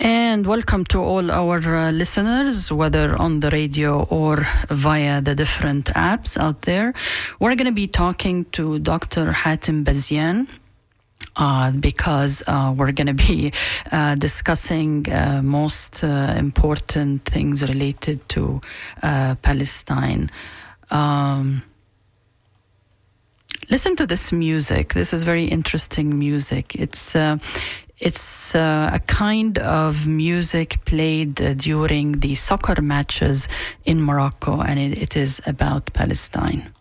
And welcome to all our listeners, whether on the radio or via the different apps out there. We're going to be talking to Dr. Hatem Bazian because we're going to be discussing most important things related to Palestine. Listen to this music. This is very interesting music. It's a kind of music played during the soccer matches in Morocco, and it is about Palestine.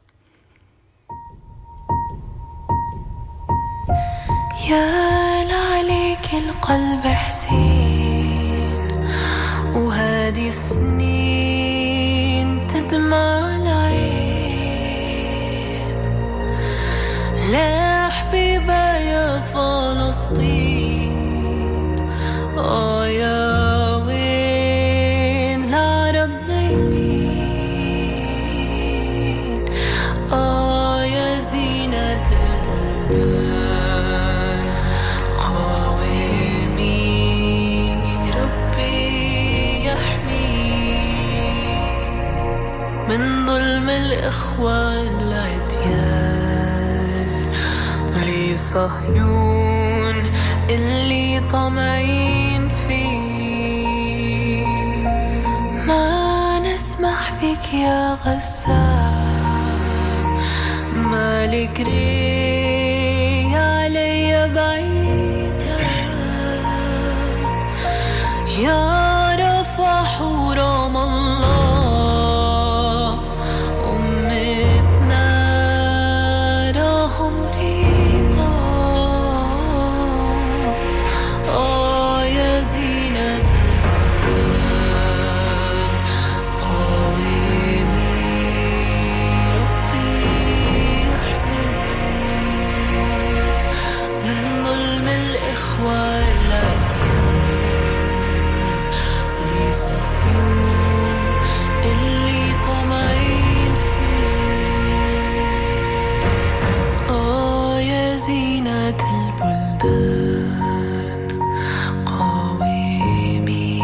يا لعليك القلب حسين وهذه السنين تدمع العين لا حبيبة يا فلسطين يا وين العرب نايمين يا زينة البلدان قوامي ربي يحميك من ظلم الإخوان العديان ولصهيون اللي طمعين فيه ما نسمح بك يا غزة مالك ري علي بعيدة يا رفح ورام الله أمتنا راهم ريضة يا زينة البلدان قوامي ربي يحميك من ظلم الإخوة العديان ولصهيون اللي طمعين فيه يا زينة البلدان قوامي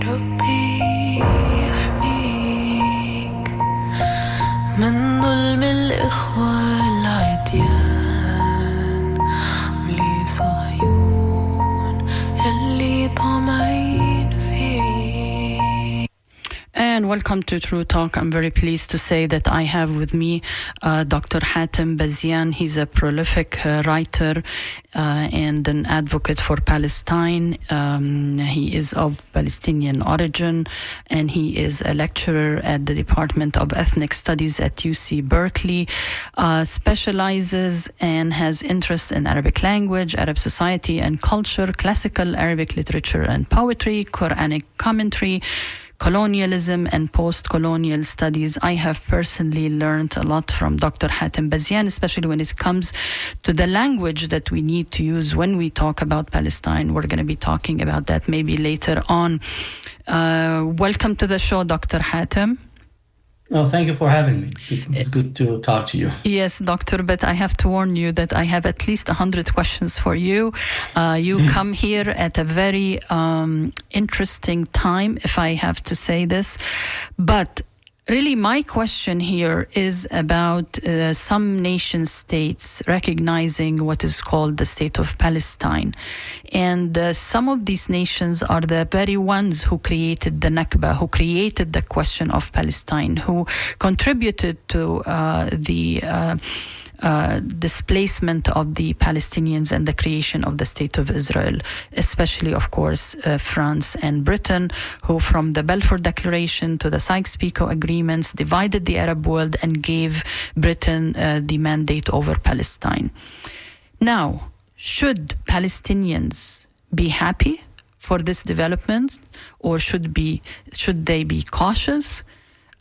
ربي يحميك من ظلم الإخوة العديان ولصهيون اللي طمعين فيه. And welcome to True Talk. I'm very pleased to say that I have with me Dr. Hatem Bazian. He's a prolific writer and an advocate for Palestine. He is of Palestinian origin, and he is a lecturer at the Department of Ethnic Studies at UC Berkeley, specializes and has interests in Arabic language, Arab society and culture, classical Arabic literature and poetry, Quranic commentary, colonialism and post-colonial studies. I have personally learned a lot from Dr. Hatem Bazian, especially when it comes to the language that we need to use when we talk about Palestine. We're going to be talking about that maybe later on. Welcome to the show, Dr. Hatem. Well, thank you for having me. It's good to talk to you. Yes, doctor, but I have to warn you that I have at least 100 questions for you. You come here at a very interesting time, if I have to say this. But really, my question here is about some nation states recognizing what is called the State of Palestine. And some of these nations are the very ones who created the Nakba, who created the question of Palestine, who contributed to the displacement of the Palestinians and the creation of the State of Israel, especially, of course, France and Britain, who from the Balfour Declaration to the Sykes-Picot agreements divided the Arab world and gave Britain the mandate over Palestine. Now, should Palestinians be happy for this development, or should they be cautious?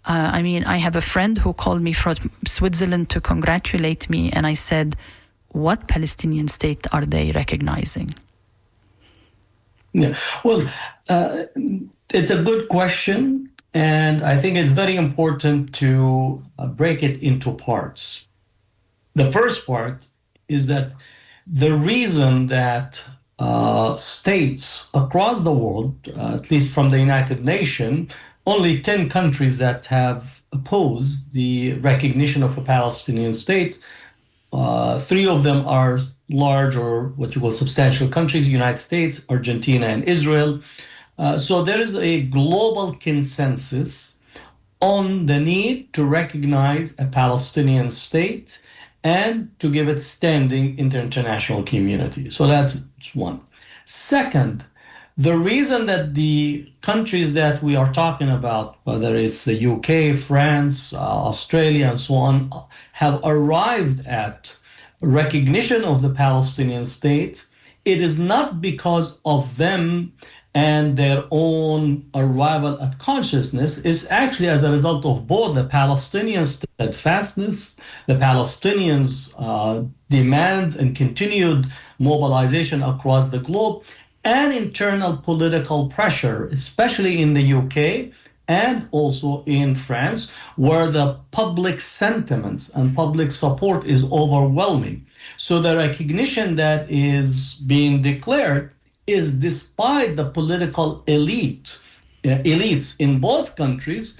I mean, I have a friend who called me from Switzerland to congratulate me, and I said, what Palestinian state are they recognizing? Yeah, well, it's a good question, and I think it's very important to break it into parts. The first part is that the reason that states across the world, at least from the United Nations, only 10 countries that have opposed the recognition of a Palestinian state. Three of them are large or what you call substantial countries: United States, Argentina, and Israel. So there is a global consensus on the need to recognize a Palestinian state and to give it standing in the international community. So that's one. Second, the reason that the countries that we are talking about, whether it's the UK, France, Australia, and so on, have arrived at recognition of the Palestinian state, it is not because of them and their own arrival at consciousness. Is actually as a result of both the Palestinian steadfastness, the Palestinians' demands and continued mobilization across the globe, and internal political pressure, especially in the UK and also in France, where the public sentiments and public support is overwhelming. So the recognition that is being declared is despite the political elites in both countries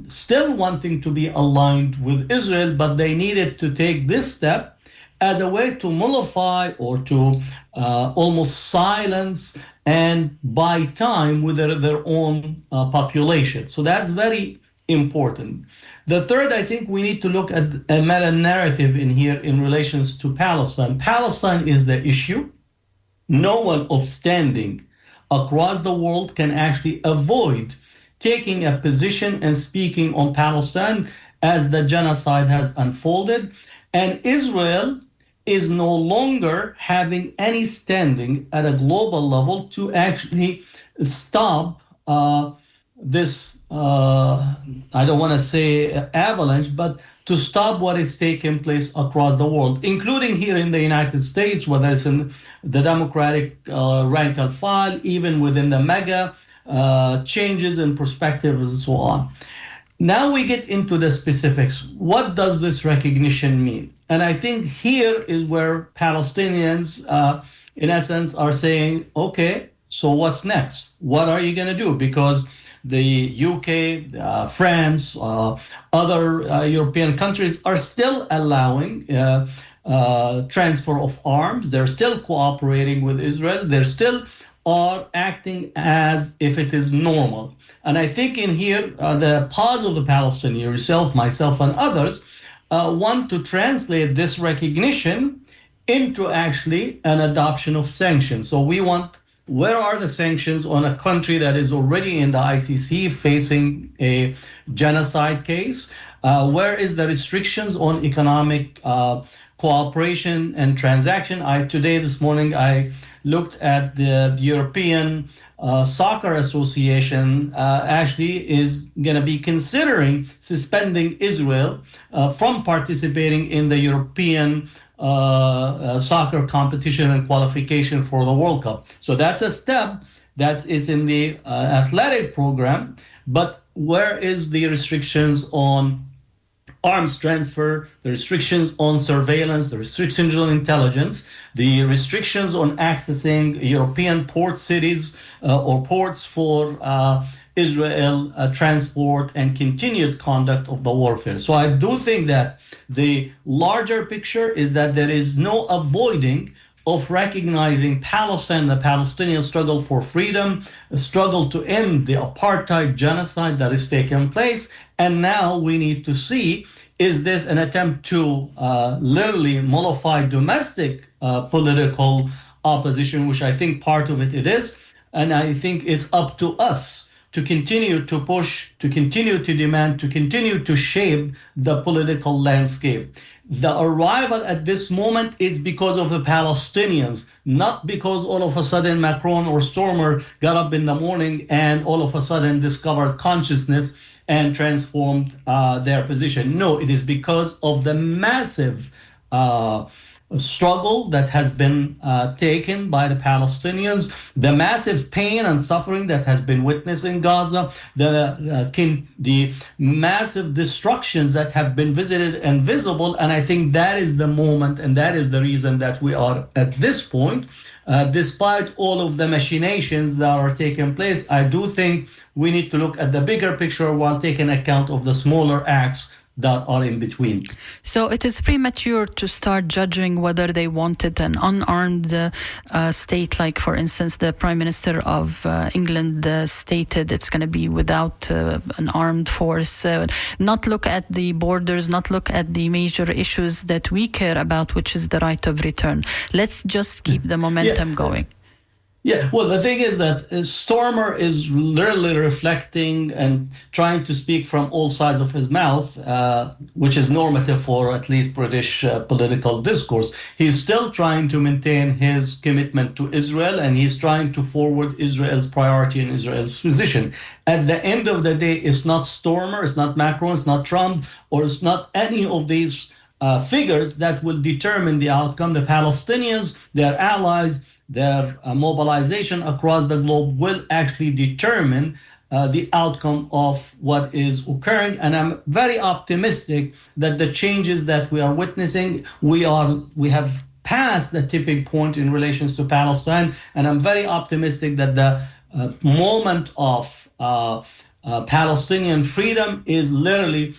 still wanting to be aligned with Israel, but they needed to take this step as a way to mollify or to almost silence and buy time with their own population. So that's very important. The third, I think we need to look at a meta-narrative in here in relations to Palestine. Palestine is the issue. No one of standing across the world can actually avoid taking a position and speaking on Palestine as the genocide has unfolded. And Israel is no longer having any standing at a global level to actually stop this, I don't want to say avalanche, but to stop what is taking place across the world, including here in the United States, whether it's in the Democratic rank and file, even within the mega changes in perspectives and so on. Now we get into the specifics. What does this recognition mean? And I think here is where Palestinians, in essence, are saying, okay, so what's next? What are you going to do? Because the UK, France, other European countries are still allowing transfer of arms. They're still cooperating with Israel. They're still are acting as if it is normal. And I think in here, the pause of the Palestinians, yourself, myself, and others, want to translate this recognition into actually an adoption of sanctions. So we want, where are the sanctions on a country that is already in the ICC facing a genocide case? Where is the restrictions on economic cooperation and transaction? This morning, I looked at the European Soccer Association actually is going to be considering suspending Israel from participating in the European soccer competition and qualification for the World Cup. So that's a step that is in the athletic program, but where is the restrictions on arms transfer, the restrictions on surveillance, the restrictions on intelligence, the restrictions on accessing European port cities or ports for Israel transport and continued conduct of the warfare. So I do think that the larger picture is that there is no avoiding of recognizing Palestine, the Palestinian struggle for freedom, a struggle to end the apartheid genocide that is taking place. And now we need to see, is this an attempt to literally mollify domestic political opposition, which I think part of it is. And I think it's up to us to continue to push, to continue to demand, to continue to shape the political landscape. The arrival at this moment is because of the Palestinians, not because all of a sudden Macron or Stormer got up in the morning and all of a sudden discovered consciousness and transformed their position. No, it is because of the massive struggle that has been taken by the Palestinians, the massive pain and suffering that has been witnessed in Gaza, the massive destructions that have been visited and visible. And I think that is the moment, and that is the reason that we are at this point Despite all of the machinations that are taking place, I do think we need to look at the bigger picture while taking account of the smaller acts that are in between. So it is premature to start judging whether they wanted an unarmed state, like, for instance, the Prime Minister of England stated it's going to be without an armed force. Not look at the borders, not look at the major issues that we care about, which is the right of return. Let's just keep the momentum going. Yeah, well, the thing is that Stormer is literally reflecting and trying to speak from all sides of his mouth, which is normative for at least British political discourse. He's still trying to maintain his commitment to Israel, and he's trying to forward Israel's priority and Israel's position. At the end of the day, it's not Stormer, it's not Macron, it's not Trump, or it's not any of these figures that will determine the outcome. The Palestinians, their allies, their mobilization across the globe will actually determine the outcome of what is occurring. And I'm very optimistic that the changes that we are witnessing, we have passed the tipping point in relations to Palestine. And I'm very optimistic that the moment of Palestinian freedom is literally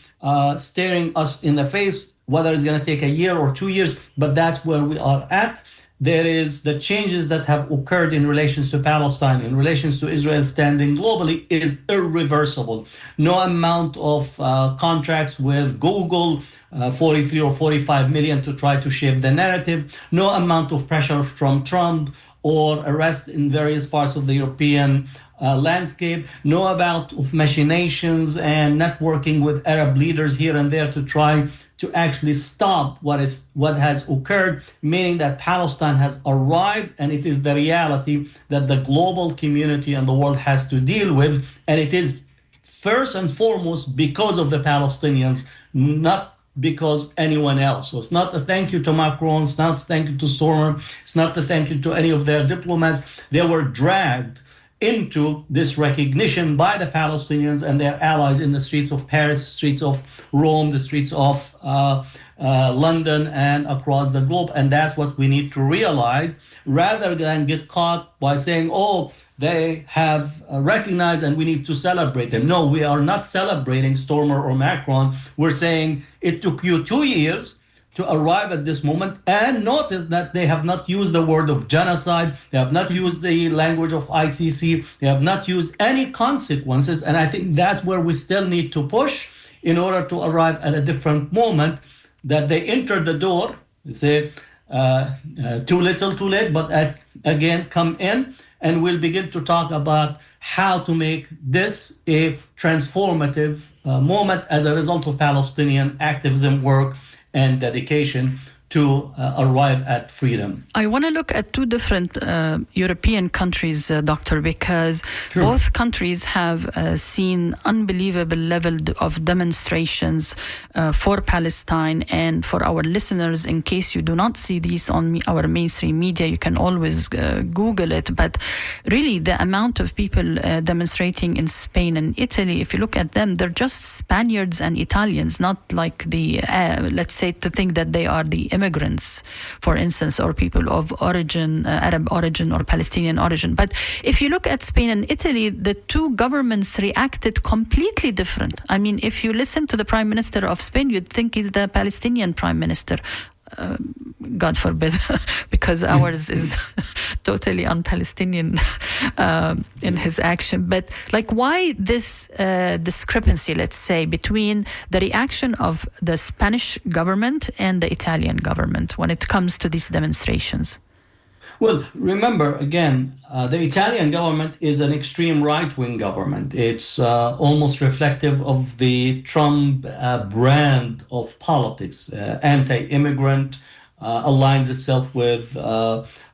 staring us in the face, whether it's going to take a year or 2 years, but that's where we are at. There is the changes that have occurred in relations to Palestine, in relations to Israel standing globally, is irreversible. No amount of contracts with Google, 43 or 45 million to try to shape the narrative, no amount of pressure from Trump or arrest in various parts of the European landscape, no amount of machinations and networking with Arab leaders here and there to try to actually stop what has occurred, meaning that Palestine has arrived, and it is the reality that the global community and the world has to deal with, and it is first and foremost because of the Palestinians, not because anyone else. So it's not a thank you to Macron, it's not a thank you to Stormer, it's not a thank you to any of their diplomats. They were dragged into this recognition by the Palestinians and their allies in the streets of Paris, streets of Rome, the streets of London, and across the globe. And that's what we need to realize, rather than get caught by saying, oh, they have recognized and we need to celebrate them. No, we are not celebrating Stormer or Macron. We're saying it took you 2 years to arrive at this moment, and notice that they have not used the word of genocide, they have not used the language of ICC, they have not used any consequences, and I think that's where we still need to push in order to arrive at a different moment, that they enter the door, they say, too little, too late, but again, come in, and we'll begin to talk about how to make this a transformative moment as a result of Palestinian activism work and dedication to arrive at freedom. I want to look at two different European countries, Doctor, because Sure. both countries have seen unbelievable level of demonstrations for Palestine. And for our listeners, in case you do not see these on our mainstream media, you can always Google it. But really, the amount of people demonstrating in Spain and Italy, if you look at them, they're just Spaniards and Italians, not like the, let's say, to think that they are the immigrants, for instance, or people of origin, Arab origin or Palestinian origin. But if you look at Spain and Italy, the two governments reacted completely different. I mean, if you listen to the Prime Minister of Spain, you'd think he's the Palestinian Prime Minister. God forbid, because ours is totally un-Palestinian in his action. But like, why this discrepancy, let's say, between the reaction of the Spanish government and the Italian government when it comes to these demonstrations? Well, remember, again, the Italian government is an extreme right-wing government. It's almost reflective of the Trump brand of politics, anti-immigrant, aligns itself with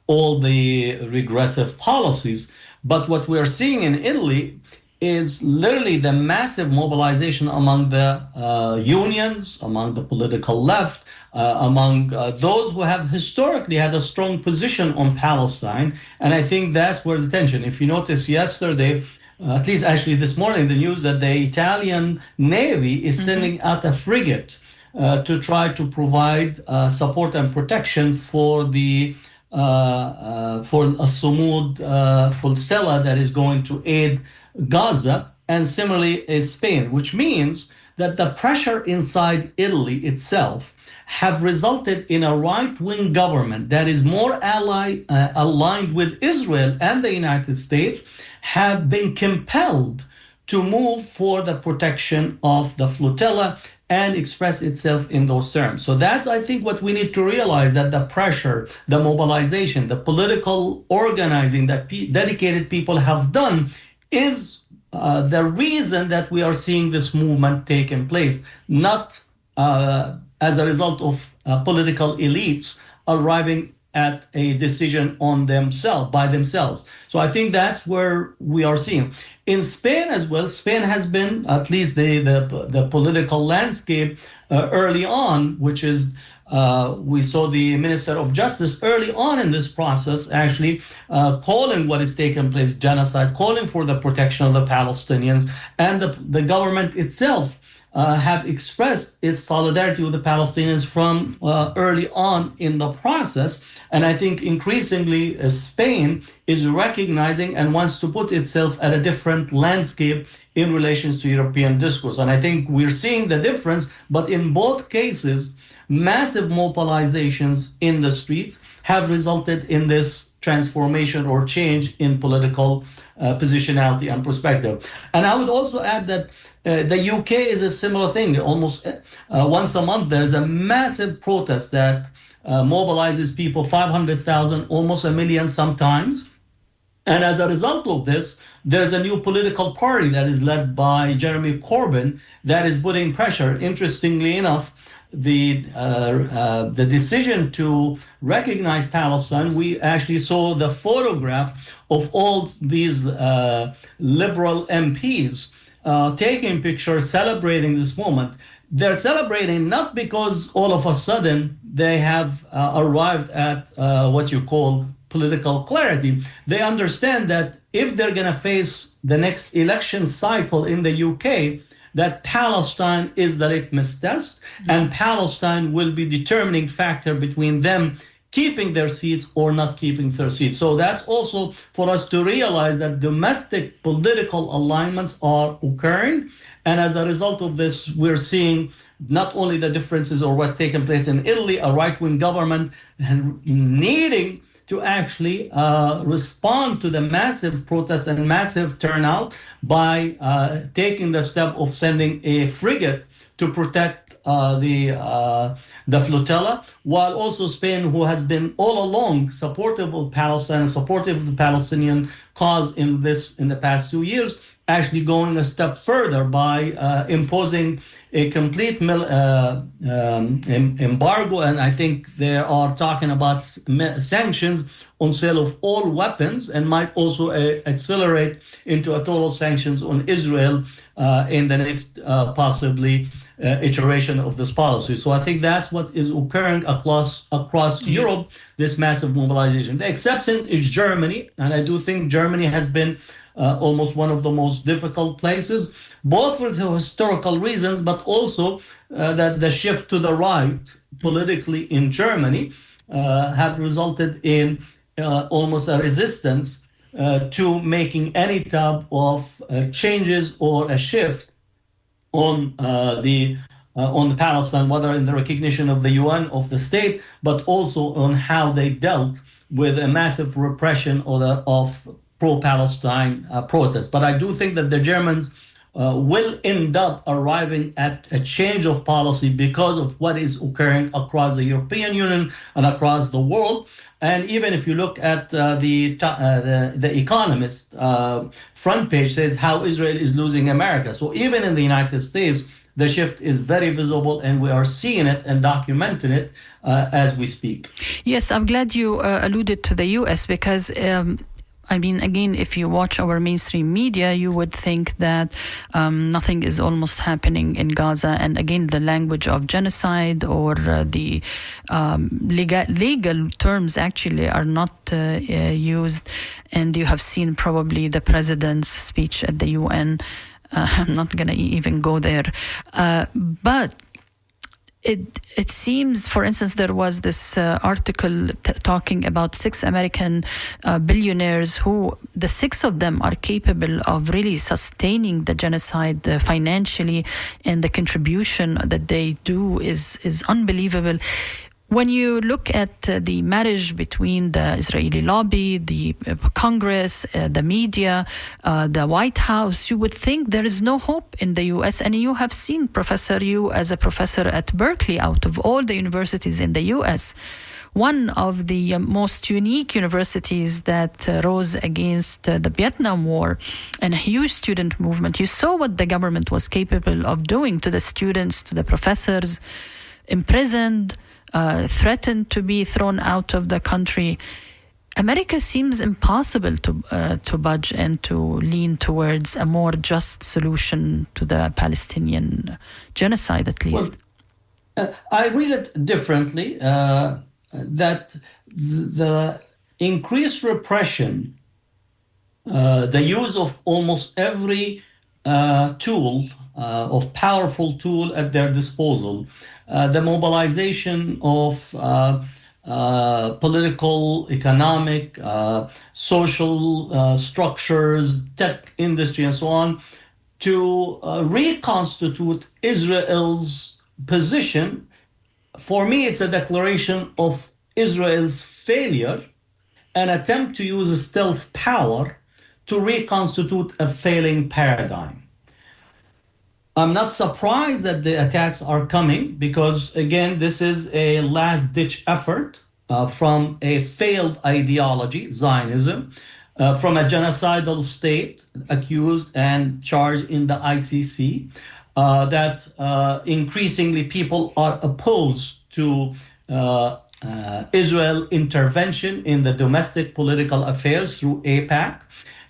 all the regressive policies. But what we're seeing in Italy is literally the massive mobilization among the unions, among the political left, among those who have historically had a strong position on Palestine. And I think that's where the tension, if you notice yesterday, at least actually this morning, the news that the Italian Navy is sending out a frigate to try to provide support and protection for the for a Sumud flotilla that is going to aid Gaza, and similarly is Spain, which means that the pressure inside Italy itself have resulted in a right-wing government that is more aligned with Israel and the United States, have been compelled to move for the protection of the flotilla and express itself in those terms. So that's, I think, what we need to realize, that the pressure, the mobilization, the political organizing that dedicated people have done is the reason that we are seeing this movement taking place, not as a result of political elites arriving at a decision on themselves, by themselves. So I think that's where we are seeing. In Spain as well, Spain has been, at least the political landscape early on, which is, we saw the Minister of Justice early on in this process actually calling what is taking place genocide, calling for the protection of the Palestinians, and the government itself have expressed its solidarity with the Palestinians from early on in the process. And I think increasingly Spain is recognizing and wants to put itself at a different landscape in relations to European discourse. And I think we're seeing the difference, but in both cases, massive mobilizations in the streets have resulted in this transformation or change in political positionality and perspective. And I would also add that the UK is a similar thing. Almost once a month, there's a massive protest that mobilizes people, 500,000, almost a million sometimes. And as a result of this, there's a new political party that is led by Jeremy Corbyn that is putting pressure. Interestingly enough, the decision to recognize Palestine, we actually saw the photograph of all these liberal MPs taking pictures, celebrating this moment. They're celebrating not because all of a sudden they have arrived at what you call political clarity. They understand that if they're going to face the next election cycle in the UK, that Palestine is the litmus test, and Palestine will be determining factor between them keeping their seats or not keeping their seats. So that's also for us to realize that domestic political alignments are occurring. And as a result of this, we're seeing not only the differences or what's taking place in Italy, a right-wing government and needing to actually respond to the massive protests and massive turnout by taking the step of sending a frigate to protect the flotilla, while also Spain, who has been all along supportive of Palestine and supportive of the Palestinian cause in the past 2 years, actually going a step further by imposing a complete embargo, and I think they are talking about sanctions on sale of all weapons, and might also accelerate into a total sanctions on Israel in the next possibly iteration of this policy. So I think that's what is occurring across Europe, this massive mobilization. The exception is Germany, and I do think Germany has been almost one of the most difficult places, both for the historical reasons, but also that the shift to the right politically in Germany have resulted in almost a resistance to making any type of changes or a shift on the Palestine, whether in the recognition of the UN, of the state, but also on how they dealt with a massive repression of pro-Palestine protests. But I do think that the Germans will end up arriving at a change of policy because of what is occurring across the European Union and across the world. And even if you look at the Economist front page says how Israel is losing America. So even in the United States, the shift is very visible, and we are seeing it and documenting it as we speak. Yes, I'm glad you alluded to the U.S. because I mean, again, if you watch our mainstream media, you would think that nothing is almost happening in Gaza. And again, the language of genocide or the legal terms actually are not used. And you have seen probably the president's speech at the UN. I'm not going to even go there. But it seems, for instance, there was this article talking about 6 American billionaires who, the 6 of them are capable of really sustaining the genocide financially, and the contribution that they do is unbelievable. When you look at the marriage between the Israeli lobby, the Congress, the media, the White House, you would think there is no hope in the U.S. And you have seen, Professor, you as a professor at Berkeley, out of all the universities in the U.S., one of the most unique universities that rose against the Vietnam War and a huge student movement. You saw what the government was capable of doing to the students, to the professors, imprisoned, threatened to be thrown out of the country. America seems impossible to budge and to lean towards a more just solution to the Palestinian genocide, at least. Well, I read it differently, that the increased repression, the use of almost every tool, of powerful tool at their disposal, the mobilization of political, economic, social structures, tech industry, and so on, to reconstitute Israel's position. For me, it's a declaration of Israel's failure, an attempt to use stealth power to reconstitute a failing paradigm. I'm not surprised that the attacks are coming because, again, this is a last-ditch effort from a failed ideology, Zionism, from a genocidal state accused and charged in the ICC, that increasingly people are opposed to Israel intervention in the domestic political affairs through AIPAC.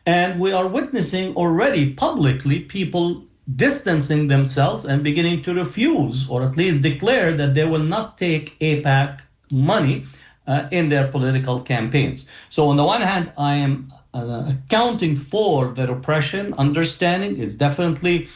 And we are witnessing already publicly people distancing themselves and beginning to refuse, or at least declare that they will not take AIPAC money in their political campaigns. So on the one hand, I am accounting for the repression, understanding it's definitely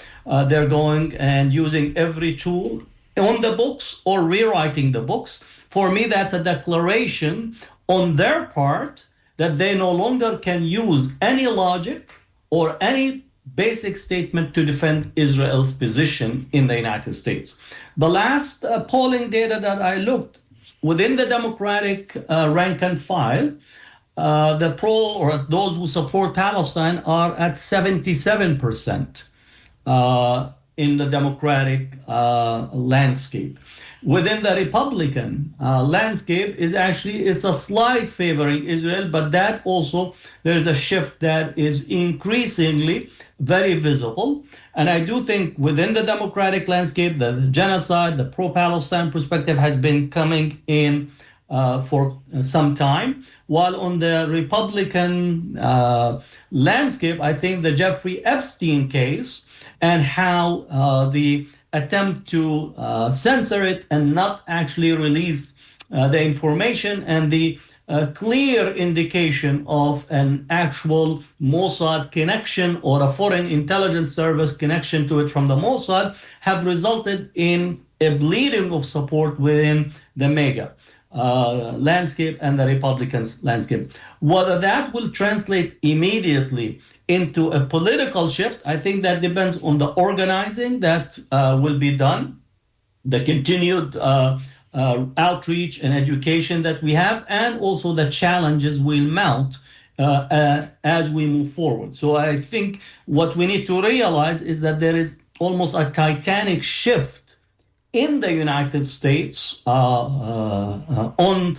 they're going and using every tool on the books or rewriting the books. For me, that's a declaration on their part that they no longer can use any logic or any basic statement to defend Israel's position in the United States. The last polling data that I looked, within the Democratic rank and file, the pro or those who support Palestine are at 77% in the Democratic landscape. Within the Republican landscape it's a slight favoring Israel, but that also there's a shift that is increasingly very visible. And I do think within the Democratic landscape, the genocide, the pro-Palestine perspective has been coming in for some time. While on the Republican landscape, I think the Jeffrey Epstein case and how the attempt to censor it and not actually release the information and the clear indication of an actual Mossad connection or a foreign intelligence service connection to it from the Mossad have resulted in a bleeding of support within the MAGA landscape and the Republicans landscape. Whether that will translate immediately into a political shift, I think that depends on the organizing that will be done, the continued outreach and education that we have, and also the challenges we'll mount as we move forward. So I think what we need to realize is that there is almost a titanic shift in the United States on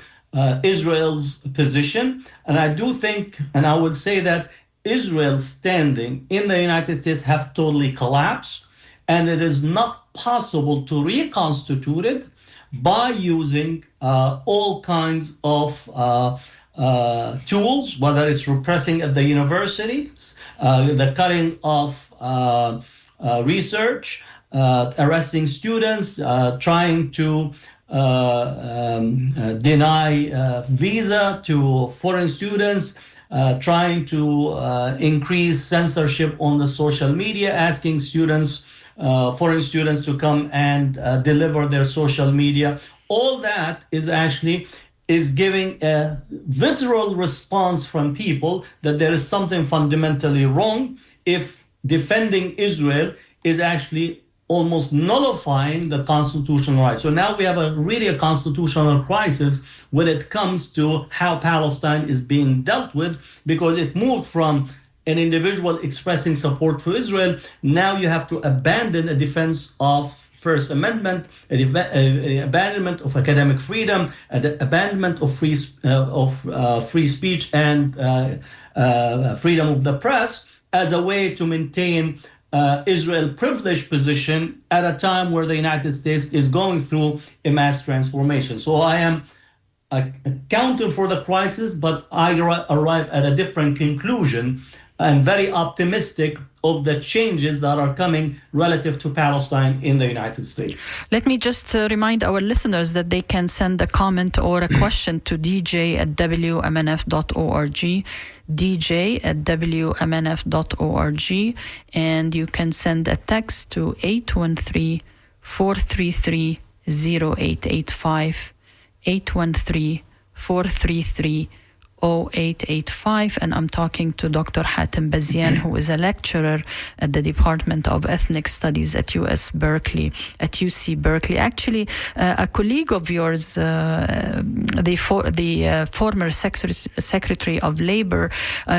Israel's position. And I do think, and I would say that Israel's standing in the United States have totally collapsed, and it is not possible to reconstitute it by using all kinds of tools, whether it's repressing at the universities, the cutting of research, arresting students, trying to deny visa to foreign students, trying to increase censorship on the social media, asking students foreign students to come and deliver their social media. All that is giving a visceral response from people that there is something fundamentally wrong if defending Israel is actually almost nullifying the constitutional rights. So now we have really a constitutional crisis when it comes to how Palestine is being dealt with, because it moved from an individual expressing support for Israel. Now you have to abandon a defense of First Amendment, abandonment of academic freedom, abandonment of free speech and freedom of the press as a way to maintain Israel's privileged position at a time where the United States is going through a mass transformation. So I am accounting for the crisis, but I arrive at a different conclusion. I'm very optimistic of the changes that are coming relative to Palestine in the United States. Let me just remind our listeners that they can send a comment or a question to dj@wmnf.org, dj@wmnf.org, and you can send a text to 813-433-0885, 813-433-0885. And I'm talking to Dr. Hatem Bazian, who is a lecturer at the Department of Ethnic Studies at UC Berkeley. Actually, a colleague of yours, the former Secretary of Labor,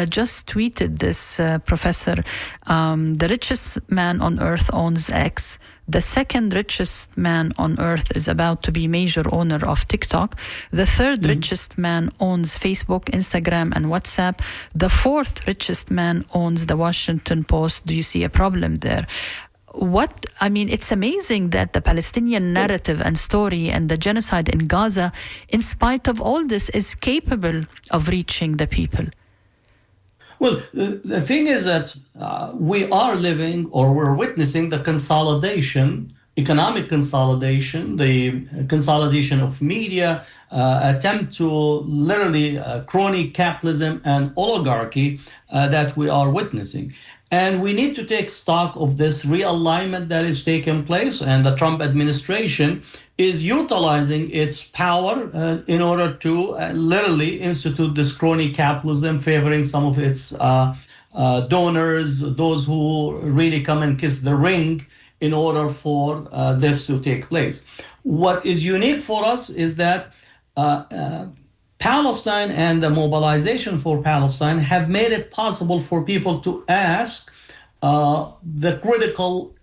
just tweeted this, Professor, the richest man on earth owns X. The second richest man on earth is about to be major owner of TikTok. The third richest man owns Facebook, Instagram, and WhatsApp. The fourth richest man owns the Washington Post. Do you see a problem there? It's amazing that the Palestinian narrative and story and the genocide in Gaza, in spite of all this, is capable of reaching the people. Well, the thing is that we are living, or we're witnessing, the consolidation, economic consolidation, the consolidation of media, attempt to literally crony capitalism and oligarchy that we are witnessing. And we need to take stock of this realignment that is taking place, and the Trump administration is utilizing its power in order to literally institute this crony capitalism, favoring some of its donors, those who really come and kiss the ring in order for this to take place. What is unique for us is that Palestine and the mobilization for Palestine have made it possible for people to ask the critical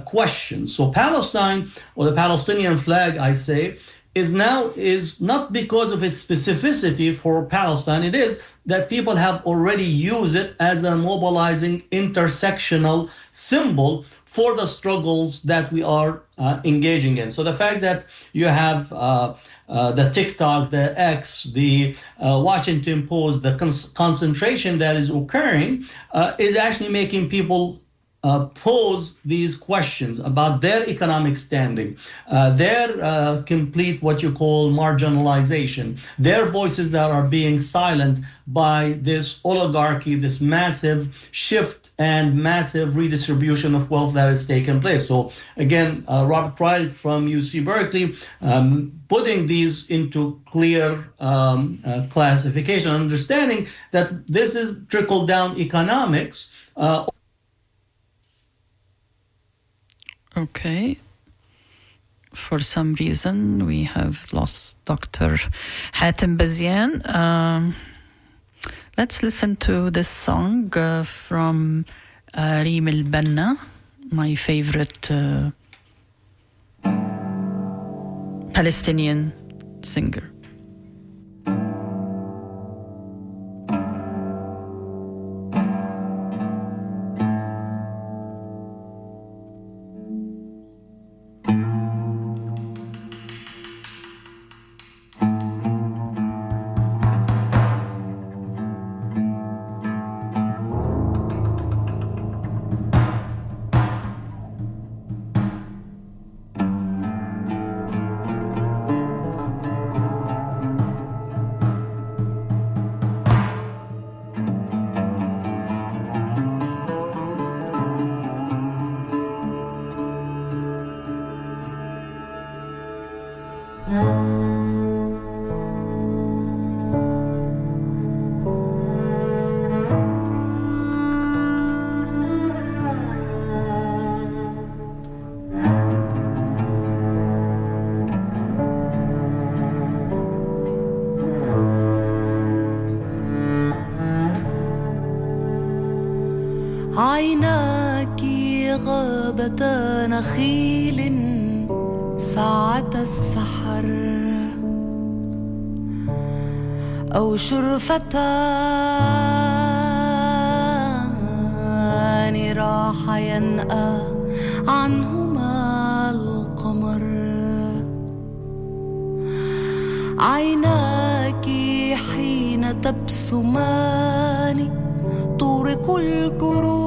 questions. So Palestine, or the Palestinian flag, I say, is not because of its specificity for Palestine. It is that people have already used it as a mobilizing intersectional symbol for the struggles that we are engaging in. So the fact that you have the TikTok, the X, the Washington Post, the concentration that is occurring is actually making people pose these questions about their economic standing, their complete what you call marginalization, their voices that are being silent by this oligarchy, this massive shift and massive redistribution of wealth that has taken place. So again, Robert Wright from UC Berkeley, putting these into clear classification, understanding that this is trickle-down economics. Okay. For some reason, we have lost Dr. Hatem Bazian. Let's listen to this song from Reem El-Banna, my favorite Palestinian singer. عيناك غابة نخيل ساعة السحر أو شرفتان راح ينأى عنهما القمر عيناك حين تبسمان تورق الكروم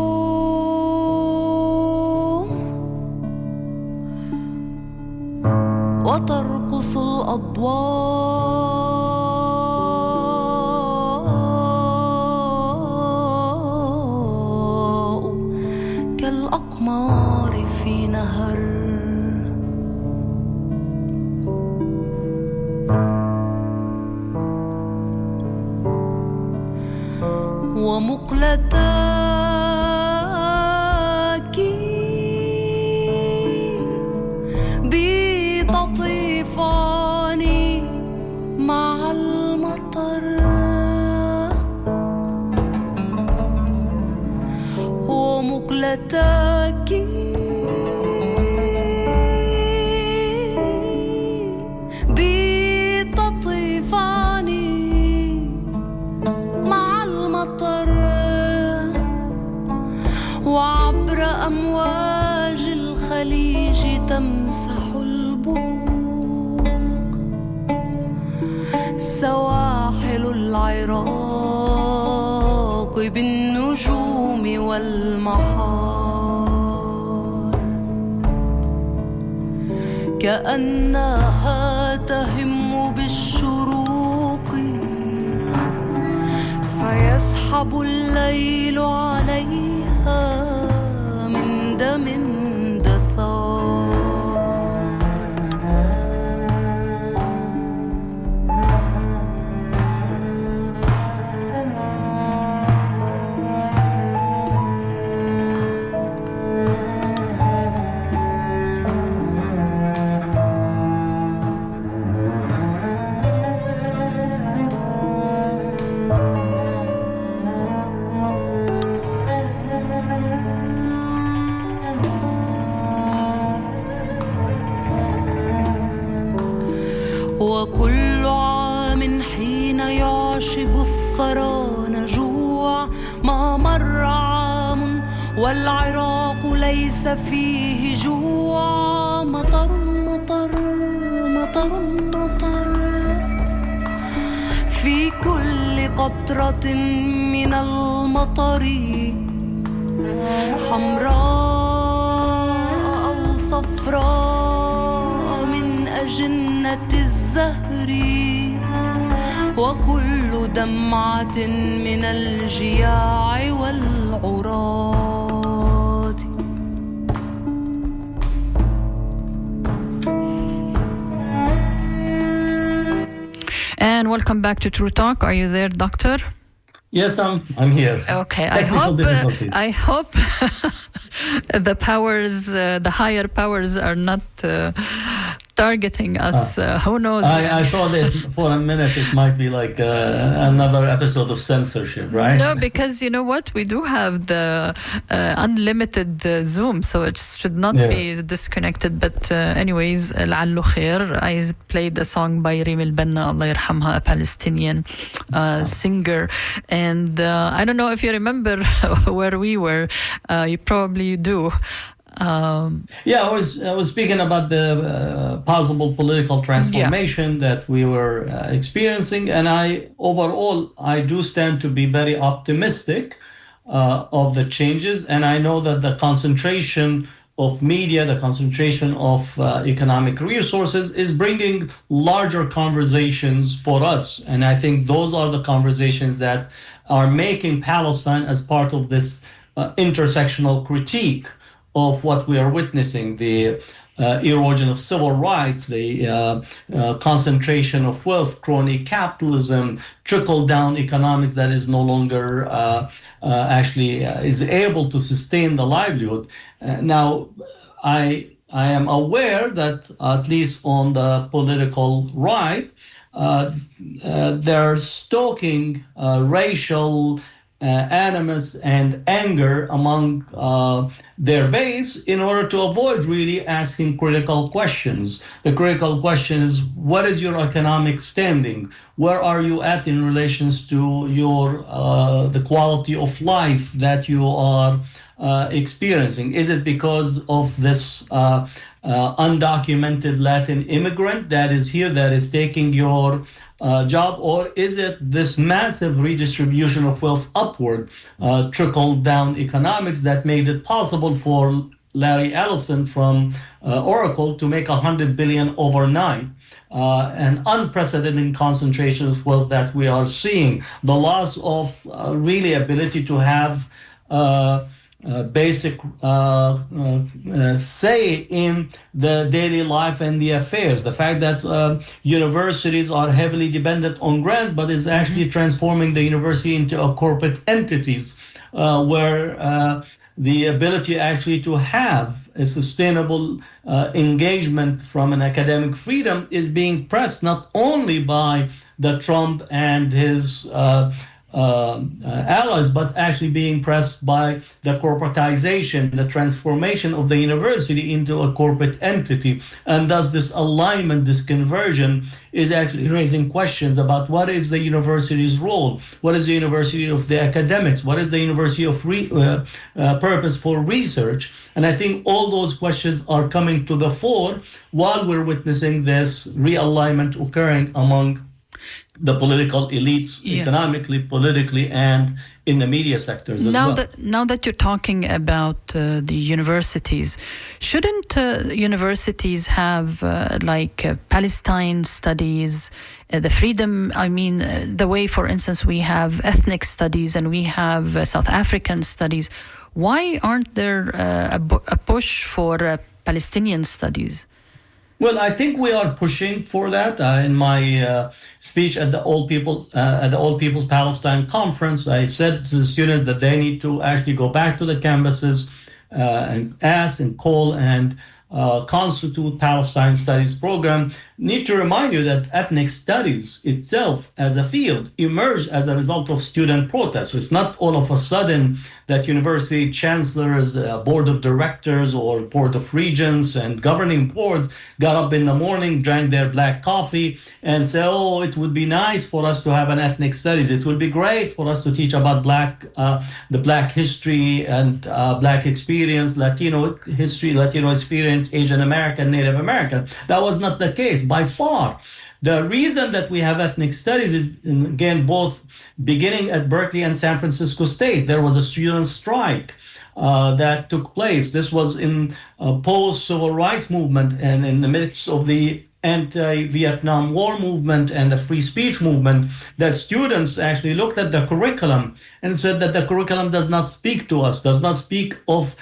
وترقص الأضواء كالأقمار في نهر ومقلتاك بتطيفان مع المطر ومقلتاك بتطيفان مع المطر وعبر أمواج الخليج تمسح البروق سواحل العراق بالنجوم والمحار كأنها تهم بالشروق فيسحب الليل عليها من دم دثار وكل عام حين يعشب الثرى نجوع ما مر عام والعراق ليس فيه جوع مطر مطر مطر مطر في كل قطرة من المطر حمراء أو صفراء من أجنة الزهر وكل دمعة من الجياع والعراض. And welcome back to True Talk. Are you there, Doctor? Yes, I'm here. Okay, I Technical hope the powers, the higher powers, are not targeting us. Who knows? I thought that for a minute it might be like another episode of censorship, right? No, because you know what? We do have the unlimited Zoom, so it should not be disconnected. But anyways, لعله خير. I played a song by Rimi al-Banna, Allah yarhamha, a Palestinian singer. And I don't know if you remember where we were. You probably do. I was speaking about the possible political transformation that we were experiencing, and I do stand to be very optimistic of the changes, and I know that the concentration of media, the concentration of economic resources is bringing larger conversations for us, and I think those are the conversations that are making Palestine as part of this intersectional critique of what we are witnessing, the erosion of civil rights, the concentration of wealth, crony capitalism, trickle-down economics that is no longer actually is able to sustain the livelihood. Now, I am aware that at least on the political right, they're stoking racial animus and anger among their base in order to avoid really asking critical questions. The critical question is, what is your economic standing? Where are you at in relations to your the quality of life that you are experiencing? Is it because of this undocumented Latin immigrant that is here, that is taking your job, or is it this massive redistribution of wealth upward, trickle-down economics that made it possible for Larry Ellison from Oracle to make $100 billion overnight? An unprecedented concentration of wealth that we are seeing, the loss of really ability to have basic say in the daily life and the affairs. The fact that universities are heavily dependent on grants, but is actually transforming the university into a corporate entities where the ability actually to have a sustainable engagement from an academic freedom is being pressed not only by the Trump and his allies, but actually being pressed by the corporatization, the transformation of the university into a corporate entity. And thus this alignment, this conversion is actually raising questions about what is the university's role, what is the university of the academics, what is the university of purpose for research. And I think all those questions are coming to the fore while we're witnessing this realignment occurring among the political elites, economically, politically, and in the media sectors as well. Now that you're talking about the universities, shouldn't universities have Palestine studies, the freedom, the way, for instance, we have ethnic studies and we have South African studies. Why aren't there a push for Palestinian studies? Well, I think we are pushing for that. In my speech at the All People's Palestine Conference, I said to the students that they need to actually go back to the campuses and ask and call and constitute Palestine Studies program. Need to remind you that ethnic studies itself as a field emerged as a result of student protests. It's not all of a sudden that university chancellors, board of directors or board of regents and governing boards got up in the morning, drank their black coffee and said, oh, it would be nice for us to have an ethnic studies. It would be great for us to teach about the black history and black experience, Latino history, Latino experience, Asian American, Native American. That was not the case by far. The reason that we have ethnic studies is, again, both beginning at Berkeley and San Francisco State. There was a student strike that took place. This was in post-civil rights movement and in the midst of the anti-Vietnam War movement and the free speech movement, that students actually looked at the curriculum and said that the curriculum does not speak to us, does not speak of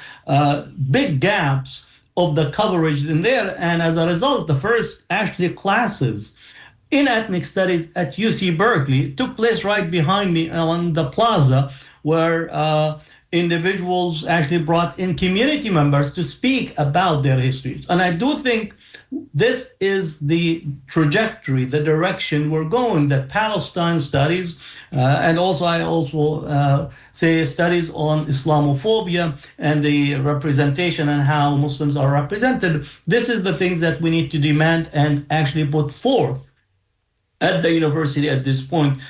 big gaps of the coverage in there. And as a result, the first actually classes in ethnic studies at UC Berkeley took place right behind me on the plaza, where individuals actually brought in community members to speak about their history. And I do think this is the trajectory, the direction we're going, that Palestine studies, and also I say studies on Islamophobia and the representation and how Muslims are represented. This is the things that we need to demand and actually put forth at the university at this point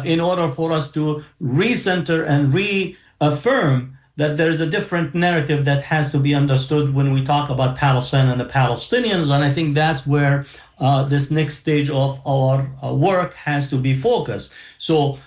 in order for us to recenter and reaffirm that there's a different narrative that has to be understood when we talk about Palestine and the Palestinians. And I think that's where this next stage of our work has to be focused. So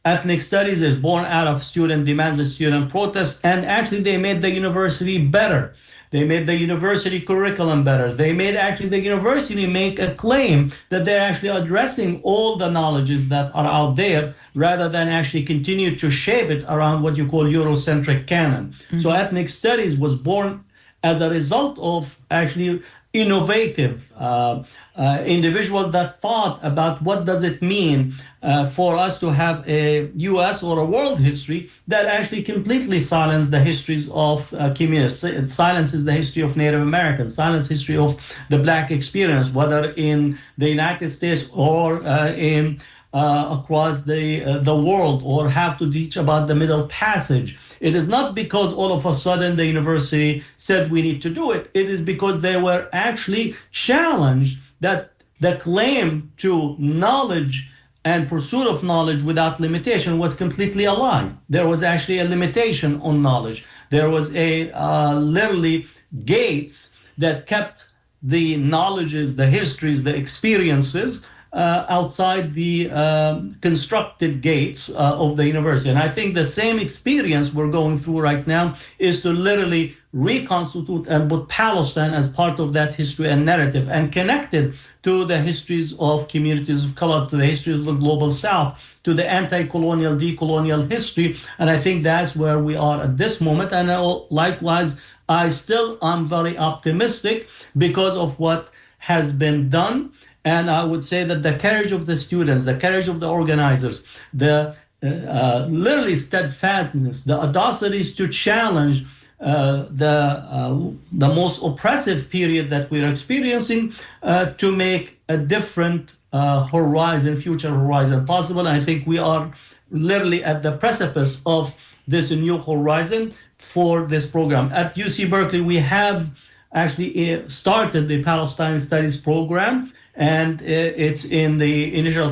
ethnic studies is born out of student demands and student protests, and actually they made the university better. They made the university curriculum better. They made actually the university make a claim that they're actually addressing all the knowledges that are out there rather than actually continue to shape it around what you call Eurocentric canon. Mm-hmm. So ethnic studies was born as a result of actually innovative individual that thought about what does it mean for us to have a U.S. or a world history that actually completely silenced the histories of communities. It silences the history of Native Americans, silences the history of the Black experience, whether in the United States or in across the world, or have to teach about the Middle Passage. It is not because all of a sudden the university said we need to do it. It is because they were actually challenged that the claim to knowledge and pursuit of knowledge without limitation was completely a lie. There was actually a limitation on knowledge. There was literally gates that kept the knowledges, the histories, the experiences outside the constructed gates of the university. And I think the same experience we're going through right now is to literally reconstitute and put Palestine as part of that history and narrative, and connected to the histories of communities of color, to the history of the global South, to the anti-colonial, decolonial history. And I think that's where we are at this moment. And likewise, I'm very optimistic because of what has been done. And I would say that the courage of the students, the courage of the organizers, the literally steadfastness, the audacities to challenge the most oppressive period that we're experiencing, to make a different future horizon possible. And I think we are literally at the precipice of this new horizon for this program. At UC Berkeley, we have actually started the Palestine Studies program, and it's in the initial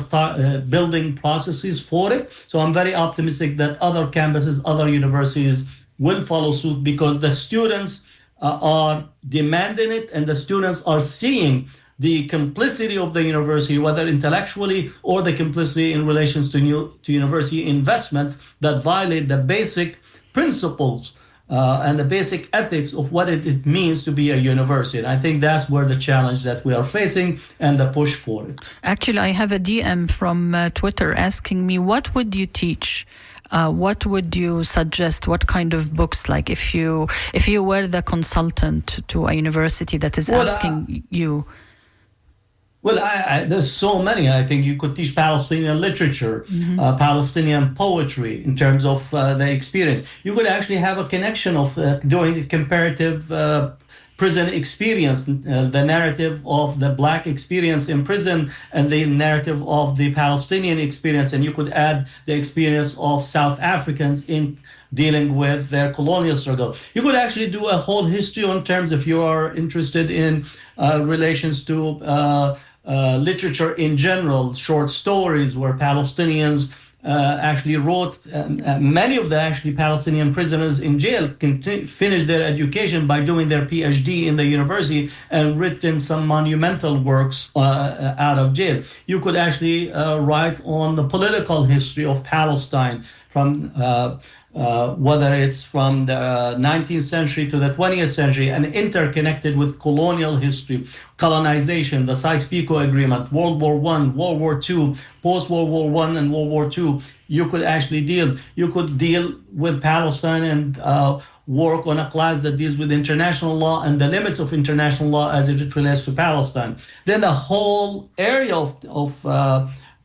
building processes for it. So I'm very optimistic that other campuses, other universities will follow suit, because the students are demanding it, and the students are seeing the complicity of the university, whether intellectually or the complicity in relations to university investments that violate the basic principles and the basic ethics of what it means to be a university. And I think that's where the challenge that we are facing and the push for it. Actually, I have a DM from Twitter asking me, what would you teach? What would you suggest? What kind of books? Like if you were the consultant to a university that is asking you. Well, there's so many. I think you could teach Palestinian literature, Palestinian poetry in terms of the experience. You could actually have a connection of doing a comparative prison experience, the narrative of the Black experience in prison and the narrative of the Palestinian experience. And you could add the experience of South Africans in dealing with their colonial struggle. You could actually do a whole history on terms, if you are interested in relations to literature in general, short stories where Palestinians actually wrote. Many of the actually Palestinian prisoners in jail finish their education by doing their PhD in the university and written some monumental works out of jail. You could actually write on the political history of Palestine from whether it's from the 19th century to the 20th century and interconnected with colonial history, colonization, the Sykes-Picot Agreement, World War I, World War II, post-World War I and World War II. You could actually deal with Palestine and work on a class that deals with international law and the limits of international law as it relates to Palestine. Then the whole area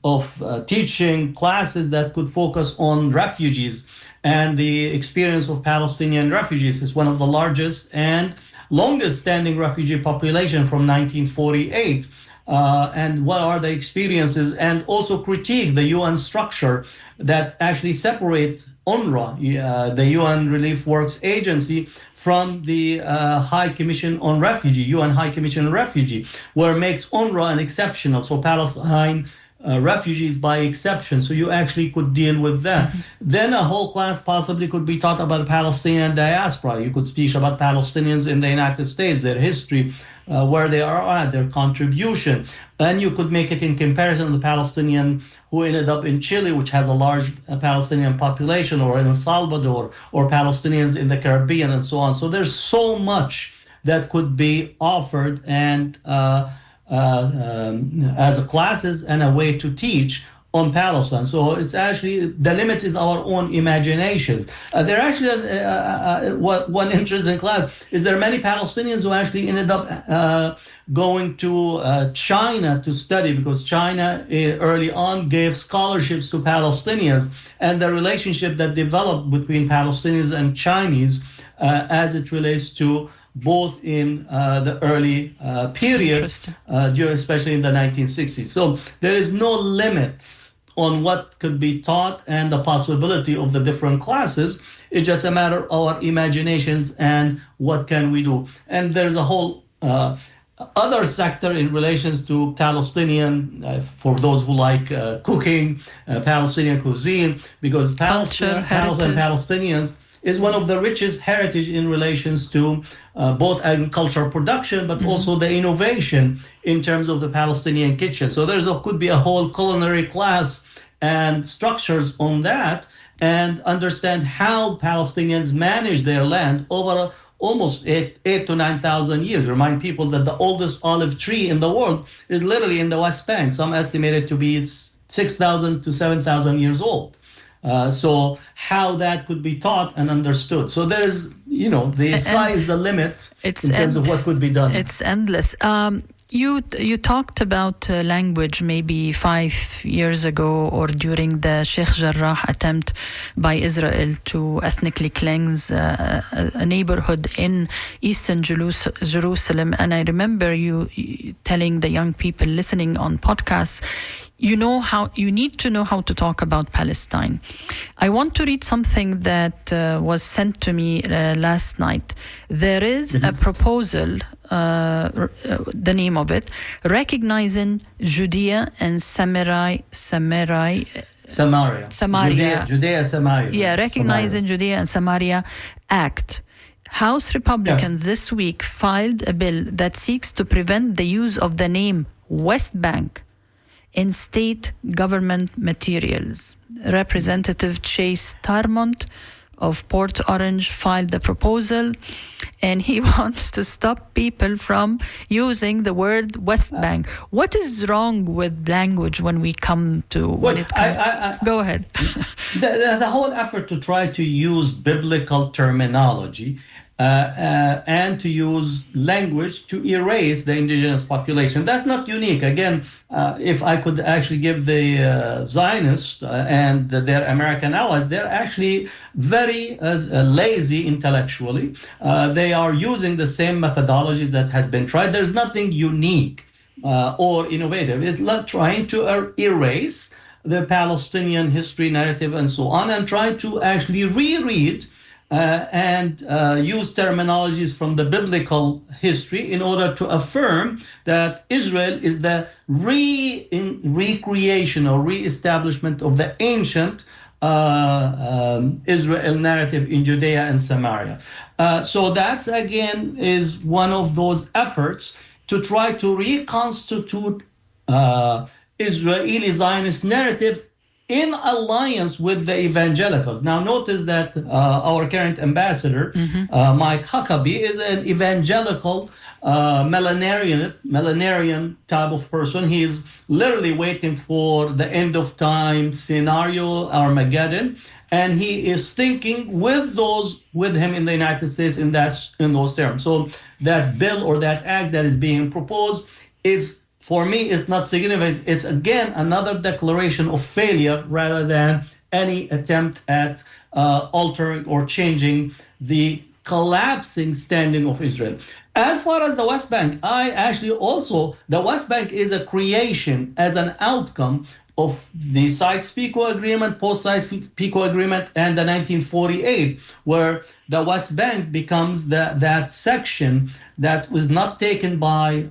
of teaching classes that could focus on refugees and the experience of Palestinian refugees. Is one of the largest and longest standing refugee population from 1948. And what are the experiences, and also critique the UN structure that actually separate UNRWA, the UN Relief Works Agency, from the High Commission on Refugee, UN High Commission on Refugee, where it makes UNRWA an exceptional. So Palestine refugees by exception, so you actually could deal with that. Then a whole class possibly could be taught about the Palestinian diaspora. You could speak about Palestinians in the United States, their history, where they are at, their contribution. And you could make it in comparison to the Palestinian who ended up in Chile, which has a large Palestinian population, or in El Salvador, or Palestinians in the Caribbean, and so on. So there's so much that could be offered and as a classes and a way to teach on Palestine. So it's actually, the limits is our own imaginations. There actually, one interesting class is there are many Palestinians who actually ended up going to China to study, because China early on gave scholarships to Palestinians, and the relationship that developed between Palestinians and Chinese as it relates to both in the early period, especially in the 1960s. So there is no limits on what could be taught and the possibility of the different classes. It's just a matter of our imaginations and what can we do. And there's a whole other sector in relations to Palestinian, for those who like cooking, Palestinian cuisine, because Palestinians is one of the richest heritage in relations to both agricultural production, but also the innovation in terms of the Palestinian kitchen. So could be a whole culinary class and structures on that, and understand how Palestinians manage their land over almost 8,000 to 9,000 years. Remind people that the oldest olive tree in the world is literally in the West Bank. Some estimate it to be 6,000 to 7,000 years old. So how that could be taught and understood. So there is, the sky is the limit in terms of what could be done. It's endless. You talked about language maybe 5 years ago, or during the Sheikh Jarrah attempt by Israel to ethnically cleanse a neighborhood in eastern Jerusalem. And I remember you telling the young people listening on podcasts, you need to know how to talk about Palestine. I want to read something that was sent to me last night. There is a proposal, the name of it, recognizing Judea and Samaria. Judea, Samaria. Yeah, recognizing Judea and Samaria Act. House Republicans this week filed a bill that seeks to prevent the use of the name West Bank in state government materials. Representative Chase Tramont of Port Orange filed the proposal, and he wants to stop people from using the word West Bank. What is wrong with language when it comes? Go ahead. The whole effort to try to use biblical terminology and to use language to erase the indigenous population. That's not unique. Again, if I could actually give the Zionists and their American allies, they're actually very lazy intellectually. They are using the same methodology that has been tried. There's nothing unique or innovative. It's not trying to erase the Palestinian history narrative and so on, and trying to actually reread and use terminologies from the biblical history in order to affirm that Israel is the recreation or reestablishment of the ancient Israel narrative in Judea and Samaria. So that's, again, is one of those efforts to try to reconstitute Israeli Zionist narrative in alliance with the evangelicals. Now, notice that our current ambassador, Mike Huckabee, is an evangelical millenarian type of person. He is literally waiting for the end of time scenario, Armageddon, and he is thinking with those with him in the United States in those terms. So that bill or that act that is being proposed, for me, it's not significant. It's, again, another declaration of failure rather than any attempt at altering or changing the collapsing standing of Israel. As far as the West Bank, the West Bank is a creation as an outcome of the Sykes-Picot Agreement, post-Sykes-Picot Agreement, and the 1948, where the West Bank becomes that section that was not taken by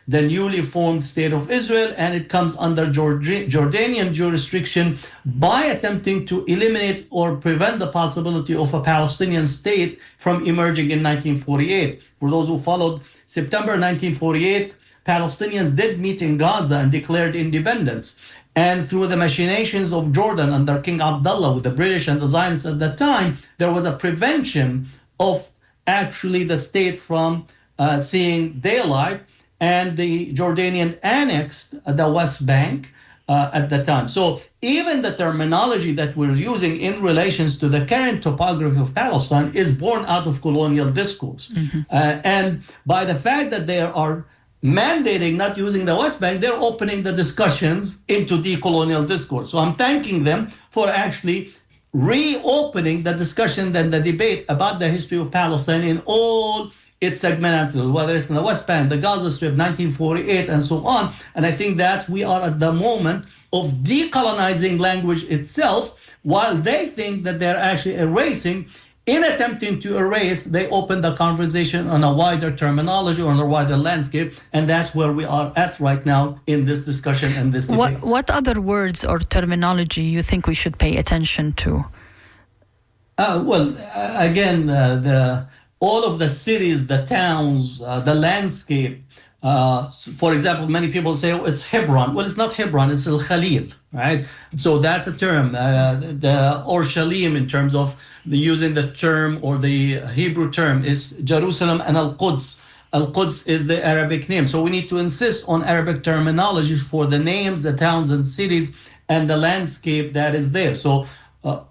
the newly formed State of Israel, and it comes under Jordanian jurisdiction by attempting to eliminate or prevent the possibility of a Palestinian state from emerging in 1948. For those who followed September 1948, Palestinians did meet in Gaza and declared independence. And through the machinations of Jordan under King Abdullah with the British and the Zionists at that time, there was a prevention of actually the state from seeing daylight, and the Jordanian annexed the West Bank at the time. So even the terminology that we're using in relations to the current topography of Palestine is born out of colonial discourse. And by the fact that they are mandating not using the West Bank, they're opening the discussions into decolonial discourse. So I'm thanking them for actually reopening the discussion and the debate about the history of Palestine in all it's segmented, whether it's in the West Bank, the Gaza Strip, 1948, and so on. And I think that we are at the moment of decolonizing language itself, while they think that they're actually erasing. In attempting to erase, they open the conversation on a wider terminology or on a wider landscape, and that's where we are at right now in this discussion and this debate. What other words or terminology you think we should pay attention to? Again, all of the cities, the towns, the landscape. For example, many people say, oh, it's Hebron. Well, it's not Hebron, it's Al Khalil, right? So that's a term. The Orshalim, in terms of using the term or the Hebrew term, is Jerusalem and Al Quds. Al Quds is the Arabic name. So we need to insist on Arabic terminology for the names, the towns and cities, and the landscape that is there. So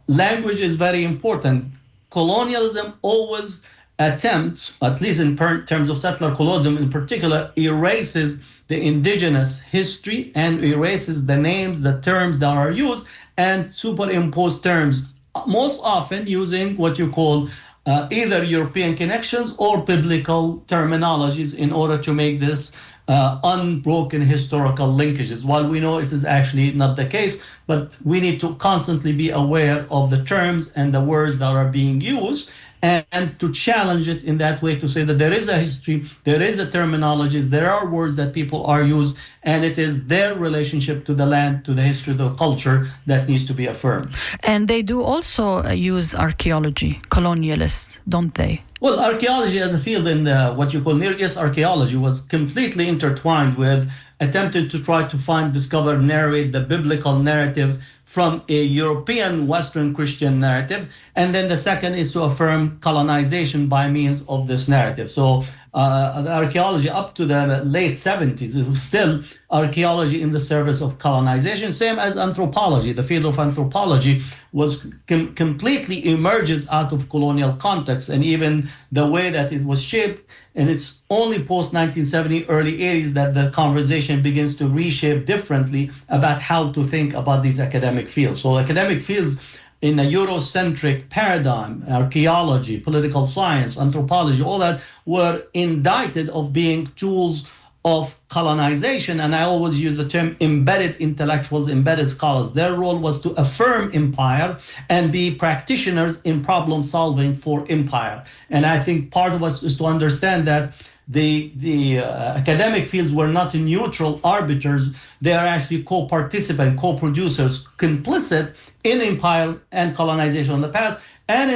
language is very important. Colonialism always attempts, at least in terms of settler colonialism in particular, erases the indigenous history and erases the names, the terms that are used, and superimpose terms, most often using what you call either European connections or biblical terminologies in order to make this unbroken historical linkages. While we know it is actually not the case, but we need to constantly be aware of the terms and the words that are being used, and to challenge it in that way, to say that there is a history, there is a terminologies, there are words that people are used, and it is their relationship to the land, to the history, the culture that needs to be affirmed. And they do also use archaeology, colonialists, don't they? Well, archaeology as a field in what you call Near East archaeology was completely intertwined with attempting to try to find, discover, narrate the biblical narrative from a European Western Christian narrative. And then the second is to affirm colonization by means of this narrative. So the archaeology up to the late 70s, it was still archaeology in the service of colonization, same as anthropology. The field of anthropology was completely emerges out of colonial context, and even the way that it was shaped. And it's only post-1970, early 80s that the conversation begins to reshape differently about how to think about these academic fields. So academic fields in a Eurocentric paradigm, archaeology, political science, anthropology, all that were indicted of being tools of colonization. And I always use the term embedded intellectuals, embedded scholars. Their role was to affirm empire and be practitioners in problem solving for empire. And I think part of us is to understand that the academic fields were not neutral arbiters. They are actually co-participant, co-producers, complicit in empire and colonization in the past. And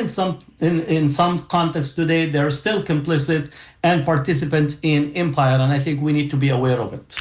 in some contexts today, they're still complicit and participant in empire. And I think we need to be aware of it.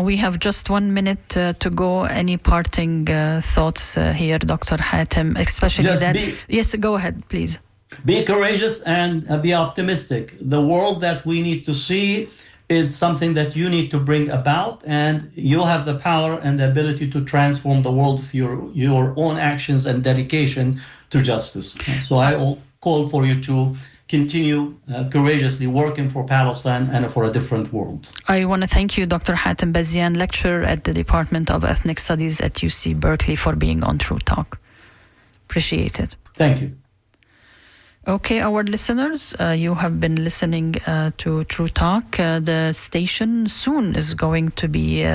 We have just 1 minute to go. Any parting thoughts here, Dr. Hatem, especially Yes, go ahead, please. Be courageous and be optimistic. The world that we need to see is something that you need to bring about, and you have the power and the ability to transform the world through your own actions and dedication to justice. So I call for you to continue courageously working for Palestine and for a different world. I want to thank you, Dr. Hatem Bazian, lecturer at the Department of Ethnic Studies at UC Berkeley, for being on True Talk. Appreciate it. Thank you. Okay, our listeners, you have been listening to True Talk. The station soon is going to be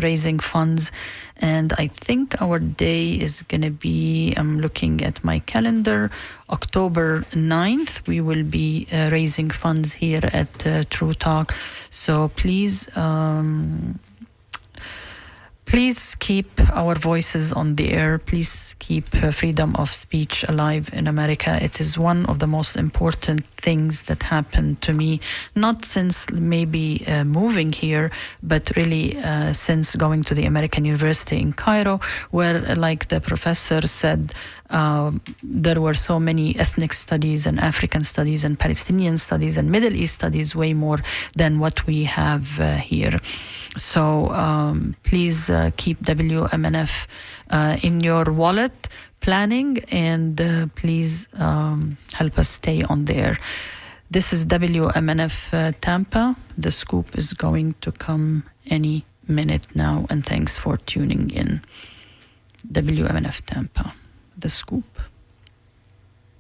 raising funds, and I think our day is going to be, I'm looking at my calendar, October 9th. We will be raising funds here at True Talk. So please keep our voices on the air. Please keep freedom of speech alive in America. It is one of the most important things that happened to me, not since maybe moving here, but really since going to the American University in Cairo, where, like the professor said, there were so many ethnic studies and African studies and Palestinian studies and Middle East studies, way more than what we have here. So please keep WMNF in your wallet planning, and please help us stay on there. This is WMNF Tampa. The scoop is going to come any minute now, and thanks for tuning in. WMNF Tampa, the scoop.